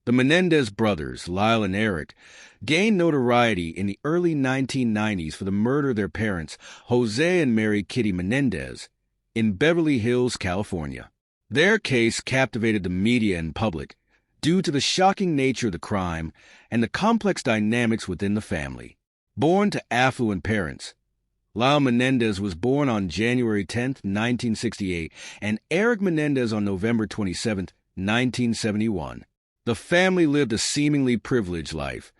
The Menendez brothers, Lyle and Erik, gained notoriety in the early 1990s for the murder of their parents, Jose and Mary Kitty Menendez, in Beverly Hills, California. Their case captivated the media and public due to the shocking nature of the crime and the complex dynamics within the family. Born to affluent parents, Lyle Menendez was born on January 10, 1968, and Erik Menendez on November 27, 1971. The family lived a seemingly privileged life,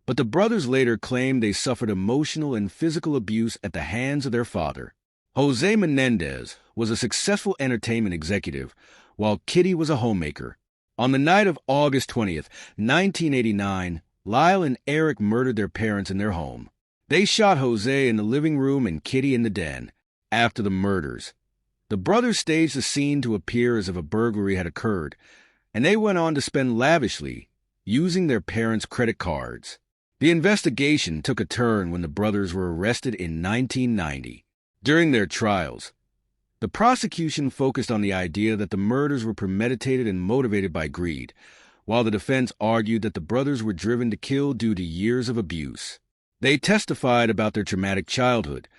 but the brothers later claimed they suffered emotional and physical abuse at the hands of their father. Jose Menendez was a successful entertainment executive, while Kitty was a homemaker. On the night of August 20th, 1989, Lyle and Erik murdered their parents in their home. They shot Jose in the living room and Kitty in the den. After the murders, the brothers staged the scene to appear as if a burglary had occurred, and they went on to spend lavishly, using their parents' credit cards. The investigation took a turn when the brothers were arrested in 1990. During their trials, the prosecution focused on the idea that the murders were premeditated and motivated by greed, while the defense argued that the brothers were driven to kill due to years of abuse. They testified about their traumatic childhood,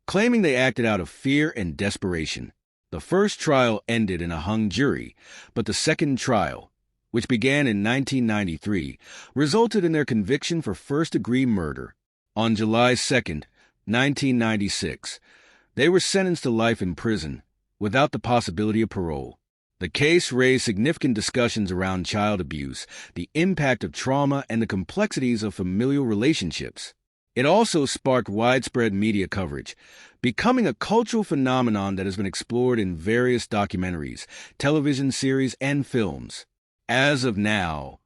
claiming they acted out of fear and desperation. The first trial ended in a hung jury, but the second trial, which began in 1993, resulted in their conviction for first-degree murder. On July 2, 1996, they were sentenced to life in prison, without the possibility of parole. The case raised significant discussions around child abuse, the impact of trauma, and the complexities of familial relationships. It also sparked widespread media coverage, becoming a cultural phenomenon that has been explored in various documentaries, television series, and films. As of now,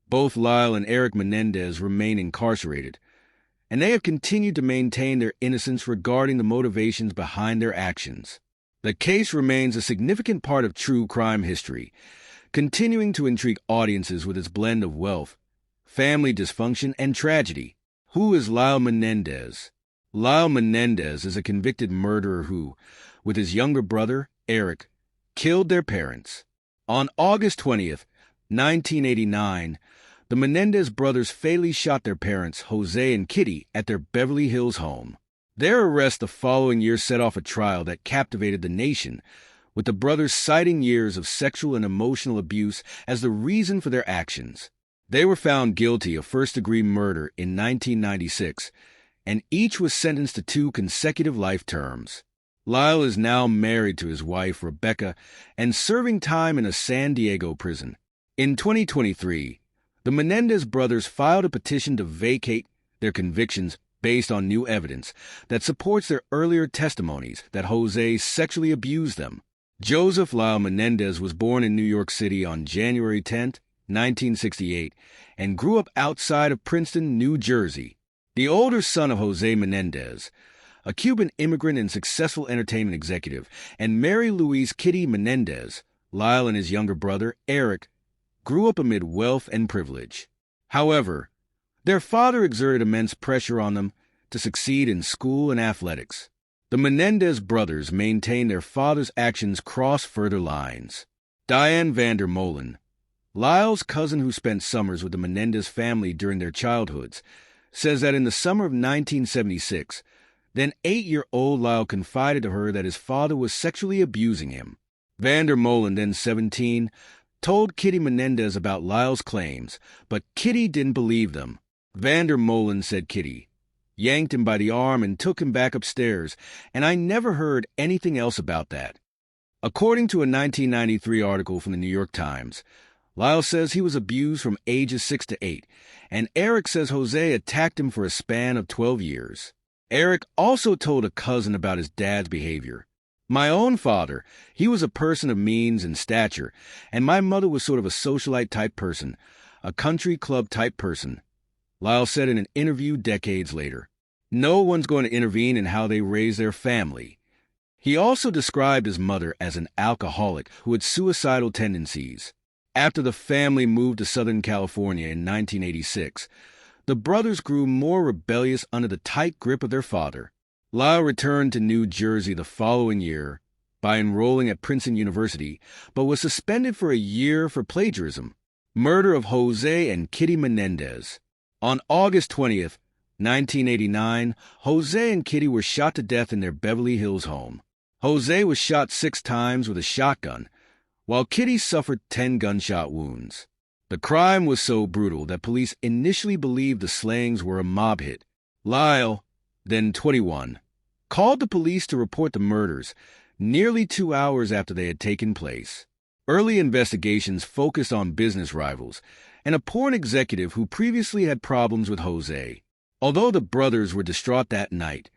both Lyle and Erik Menendez remain incarcerated, and they have continued to maintain their innocence regarding the motivations behind their actions. The case remains a significant part of true crime history, continuing to intrigue audiences with its blend of wealth, family dysfunction, and tragedy. Who is Lyle Menendez? Lyle Menendez is a convicted murderer who, with his younger brother, Erik, killed their parents. On August 20th, 1989, the Menendez brothers fatally shot their parents, Jose and Kitty, at their Beverly Hills home. Their arrest the following year set off a trial that captivated the nation, with the brothers citing years of sexual and emotional abuse as the reason for their actions. They were found guilty of first-degree murder in 1996, and each was sentenced to 2 consecutive life terms. Lyle is now married to his wife, Rebecca, and serving time in a San Diego prison. In 2023, the Menendez brothers filed a petition to vacate their convictions based on new evidence that supports their earlier testimonies that Jose sexually abused them. Joseph Lyle Menendez was born in New York City on January 10, 1968, and grew up outside of Princeton, New Jersey. The older son of Jose Menendez, a Cuban immigrant and successful entertainment executive, and Mary Louise Kitty Menendez, Lyle and his younger brother, Erik, grew up amid wealth and privilege. However, their father exerted immense pressure on them to succeed in school and athletics. The Menendez brothers maintained their father's actions crossed further lines. Diane Vander Molen, Lyle's cousin who spent summers with the Menendez family during their childhoods, says that in the summer of 1976, then 8-year-old Lyle confided to her that his father was sexually abusing him. Vander Molen, then 17, told Kitty Menendez about Lyle's claims, but Kitty didn't believe them. Vander Molen said Kitty yanked him by the arm and took him back upstairs, and I never heard anything else about that. According to a 1993 article from the New York Times, Lyle says he was abused from ages 6 to 8, and Erik says Jose attacked him for a span of 12 years. Erik also told a cousin about his dad's behavior. My own father, he was a person of means and stature, and my mother was sort of a socialite-type person, a country club-type person, Lyle said in an interview decades later. No one's going to intervene in how they raise their family. He also described his mother as an alcoholic who had suicidal tendencies. After the family moved to Southern California in 1986, the brothers grew more rebellious under the tight grip of their father. Lyle returned to New Jersey the following year by enrolling at Princeton University, but was suspended for a year for plagiarism. Murder of Jose and Kitty Menendez. On August 20th, 1989, Jose and Kitty were shot to death in their Beverly Hills home. Jose was shot 6 times with a shotgun, while Kitty suffered 10 gunshot wounds. The crime was so brutal that police initially believed the slayings were a mob hit. Lyle, then 21, called the police to report the murders nearly 2 hours after they had taken place. Early investigations focused on business rivals and a porn executive who previously had problems with Jose. Although the brothers were distraught that night,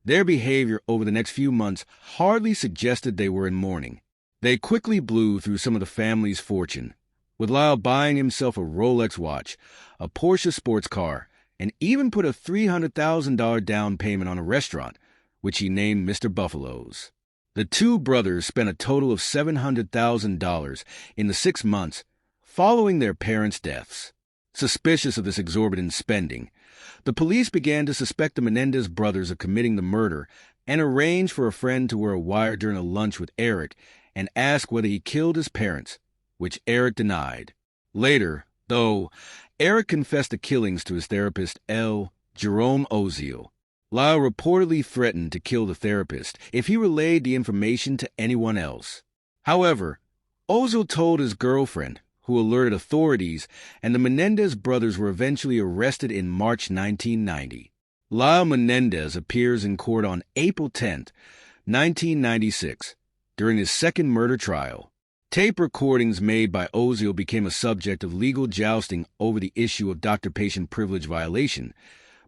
their behavior over the next few months hardly suggested they were in mourning. They quickly blew through some of the family's fortune, with Lyle buying himself a Rolex watch, a Porsche sports car, and even put a $300,000 down payment on a restaurant, which he named Mr. Buffalo's. The two brothers spent a total of $700,000 in the 6 months following their parents' deaths. Suspicious of this exorbitant spending, the police began to suspect the Menendez brothers of committing the murder and arranged for a friend to wear a wire during a lunch with Erik and ask whether he killed his parents, which Erik denied. Later, though, Erik confessed the killings to his therapist L. Jerome Oziel. Lyle reportedly threatened to kill the therapist if he relayed the information to anyone else. However, Oziel told his girlfriend, who alerted authorities, and the Menendez brothers were eventually arrested in March 1990. Lyle Menendez appears in court on April 10, 1996, during his second murder trial. Tape recordings made by Oziel became a subject of legal jousting over the issue of doctor-patient privilege violation,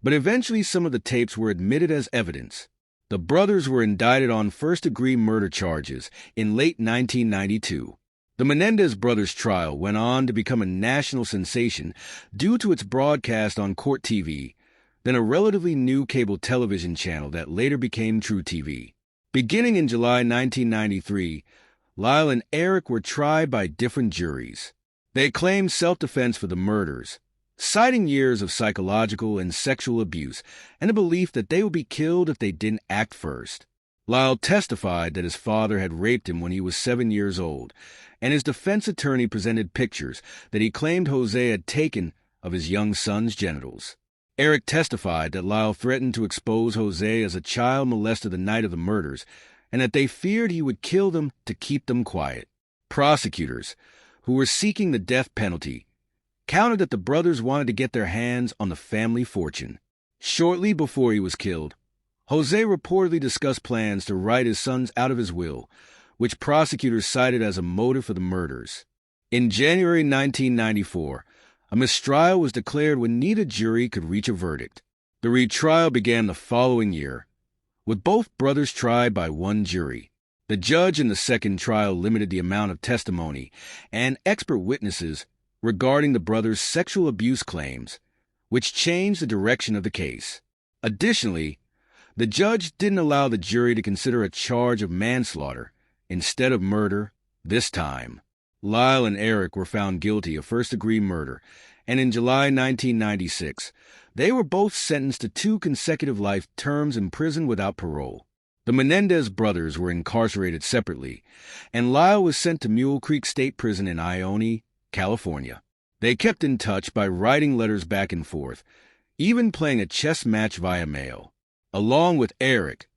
but eventually some of the tapes were admitted as evidence. The brothers were indicted on first-degree murder charges in late 1992. The Menendez brothers' trial went on to become a national sensation due to its broadcast on Court TV, then a relatively new cable television channel that later became True TV. Beginning in July 1993, Lyle and Erik were tried by different juries. They claimed self-defense for the murders, citing years of psychological and sexual abuse and a belief that they would be killed if they didn't act first. Lyle testified that his father had raped him when he was 7 years old, and his defense attorney presented pictures that he claimed Jose had taken of his young son's genitals. Erik testified that Lyle threatened to expose Jose as a child molester the night of the murders, and that they feared he would kill them to keep them quiet. Prosecutors, who were seeking the death penalty, countered that the brothers wanted to get their hands on the family fortune. Shortly before he was killed, Jose reportedly discussed plans to write his sons out of his will, which prosecutors cited as a motive for the murders. In January 1994, a mistrial was declared when neither jury could reach a verdict. The retrial began the following year, with both brothers tried by one jury. The judge in the second trial limited the amount of testimony and expert witnesses regarding the brothers' sexual abuse claims, which changed the direction of the case. Additionally, the judge didn't allow the jury to consider a charge of manslaughter instead of murder this time. Lyle and Erik were found guilty of first-degree murder, and in July 1996, they were both sentenced to 2 consecutive life terms in prison without parole. The Menendez brothers were incarcerated separately, and Lyle was sent to Mule Creek State Prison in Ione, California. They kept in touch by writing letters back and forth, even playing a chess match via mail. Along with Erik,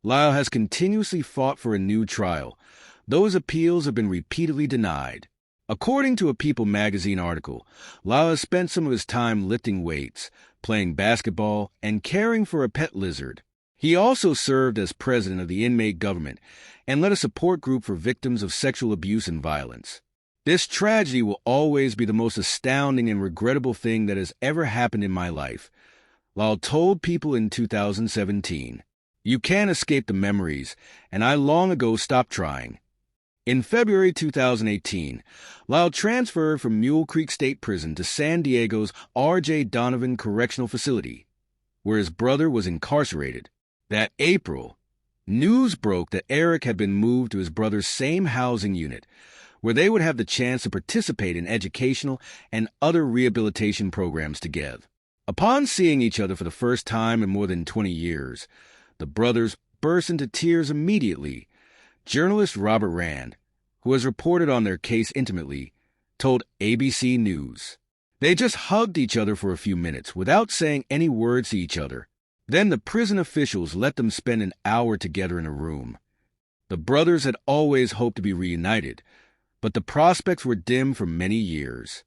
Lyle has continuously fought for a new trial. Those appeals have been repeatedly denied. According to a People magazine article, Lyle has spent some of his time lifting weights, playing basketball, and caring for a pet lizard. He also served as president of the inmate government and led a support group for victims of sexual abuse and violence. This tragedy will always be the most astounding and regrettable thing that has ever happened in my life, Lyle told People in 2017. You can't escape the memories, and I long ago stopped trying. In February 2018, Lyle transferred from Mule Creek State Prison to San Diego's R.J. Donovan Correctional Facility, where his brother was incarcerated. That April, news broke that Erik had been moved to his brother's same housing unit, where they would have the chance to participate in educational and other rehabilitation programs together. Upon seeing each other for the first time in more than 20 years, the brothers burst into tears immediately. Journalist Robert Rand, who has reported on their case intimately, told ABC News. They just hugged each other for a few minutes without saying any words to each other. Then the prison officials let them spend an hour together in a room. The brothers had always hoped to be reunited, but the prospects were dim for many years.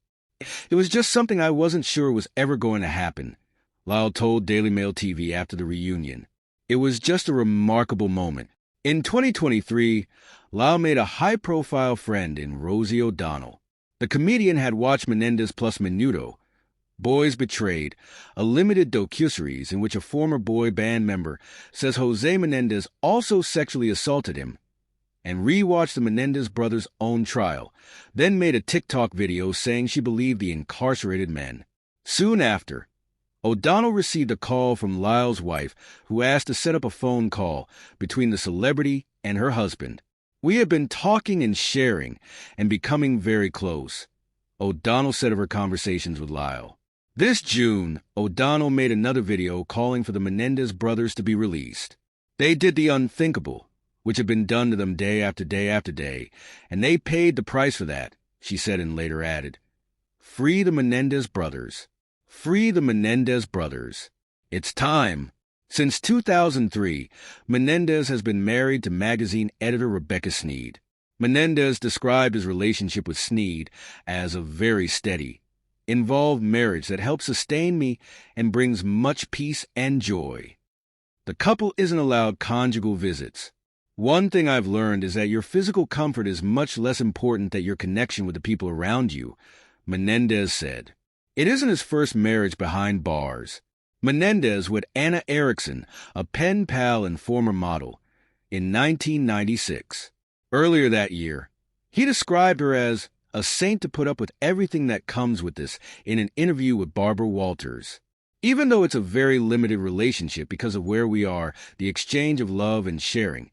It was just something I wasn't sure was ever going to happen, Lyle told Daily Mail TV after the reunion. It was just a remarkable moment. In 2023, Lyle made a high-profile friend in Rosie O'Donnell. The comedian had watched Menendez plus Menudo, Boys Betrayed, a limited docuseries in which a former boy band member says Jose Menendez also sexually assaulted him, and rewatched the Menendez brothers' own trial, then made a TikTok video saying she believed the incarcerated men. Soon after, O'Donnell received a call from Lyle's wife, who asked to set up a phone call between the celebrity and her husband. "We have been talking and sharing and becoming very close," O'Donnell said of her conversations with Lyle. This June, O'Donnell made another video calling for the Menendez brothers to be released. "They did the unthinkable, which had been done to them day after day after day, and they paid the price for that," she said and later added, "Free the Menendez brothers. Free the Menendez brothers. It's time." Since 2003, Menendez has been married to magazine editor Rebecca Sneed. Menendez described his relationship with Sneed as a very steady, involved marriage that helps sustain me and brings much peace and joy. The couple isn't allowed conjugal visits. "One thing I've learned is that your physical comfort is much less important than your connection with the people around you," Menendez said. It isn't his first marriage behind bars. Menendez with Anna Erickson, a pen pal and former model, in 1996. Earlier that year, he described her as a saint to put up with everything that comes with this in an interview with Barbara Walters. Even though it's a very limited relationship because of where we are, the exchange of love and sharing,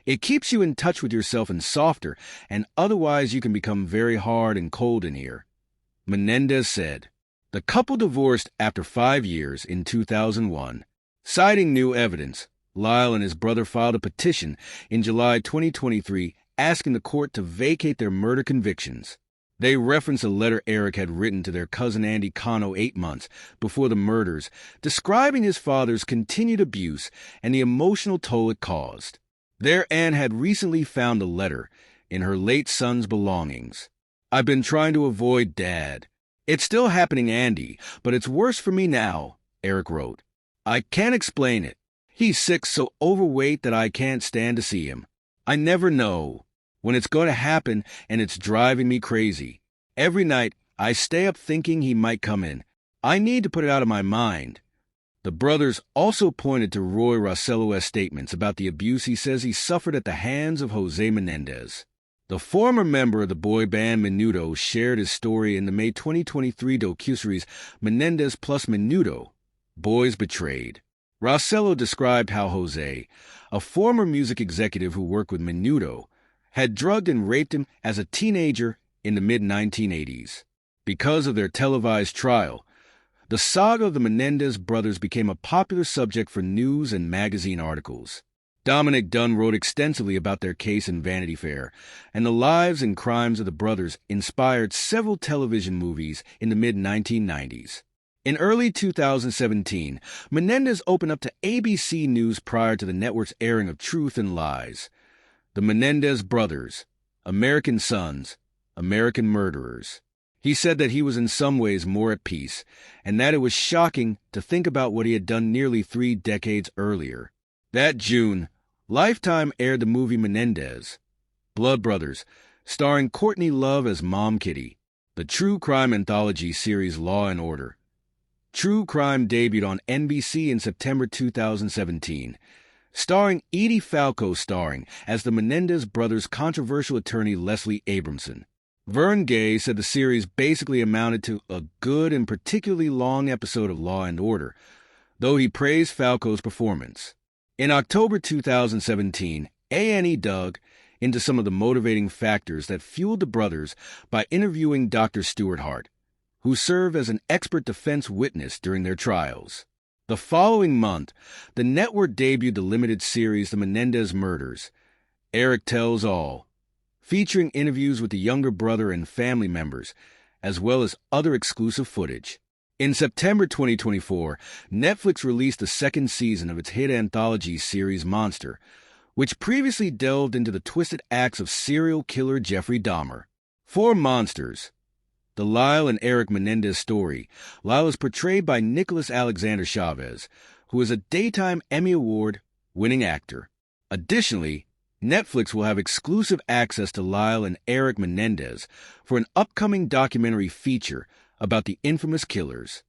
it keeps you in touch with yourself and softer, and otherwise you can become very hard and cold in here, Menendez said. The couple divorced after 5 years in 2001. Citing new evidence, Lyle and his brother filed a petition in July 2023 asking the court to vacate their murder convictions. They reference a letter Erik had written to their cousin Andy Cano 8 months before the murders, describing his father's continued abuse and the emotional toll it caused. Their aunt had recently found a letter in her late son's belongings. "I've been trying to avoid Dad. It's still happening, Andy, but it's worse for me now," Erik wrote. "I can't explain it. He's sick, so overweight that I can't stand to see him. I never know when it's going to happen, and it's driving me crazy. Every night, I stay up thinking he might come in. I need to put it out of my mind." The brothers also pointed to Roy Rossello's statements about the abuse he says he suffered at the hands of Jose Menendez. The former member of the boy band Menudo shared his story in the May 2023 docuseries Menendez plus Menudo, Boys Betrayed. Rossello described how Jose, a former music executive who worked with Menudo, had drugged and raped him as a teenager in the mid-1980s. Because of their televised trial, the saga of the Menendez brothers became a popular subject for news and magazine articles. Dominic Dunn wrote extensively about their case in Vanity Fair, and the lives and crimes of the brothers inspired several television movies in the mid-1990s. In early 2017, Menendez opened up to ABC News prior to the network's airing of Truth and Lies. The Menendez brothers, American sons, American murderers. He said that he was in some ways more at peace, and that it was shocking to think about what he had done nearly 3 decades earlier. That June, Lifetime aired the movie Menendez, Blood Brothers, starring Courtney Love as Mom Kitty, the true crime anthology series Law and Order. True Crime debuted on NBC in September 2017, starring Edie Falco as the Menendez brothers' controversial attorney Leslie Abramson. Vern Gay said the series basically amounted to a good and particularly long episode of Law and Order, though he praised Falco's performance. In October 2017, A&E dug into some of the motivating factors that fueled the brothers by interviewing Dr. Stuart Hart, who served as an expert defense witness during their trials. The following month, the network debuted the limited series The Menendez Murders, Erik Tells All, featuring interviews with the younger brother and family members, as well as other exclusive footage. In September 2024, Netflix released the second season of its hit anthology series Monster, which previously delved into the twisted acts of serial killer Jeffrey Dahmer. For Monsters, the Lyle and Erik Menendez story, Lyle is portrayed by Nicholas Alexander Chavez, who is a Daytime Emmy Award-winning actor. Additionally, Netflix will have exclusive access to Lyle and Erik Menendez for an upcoming documentary feature about the infamous killers.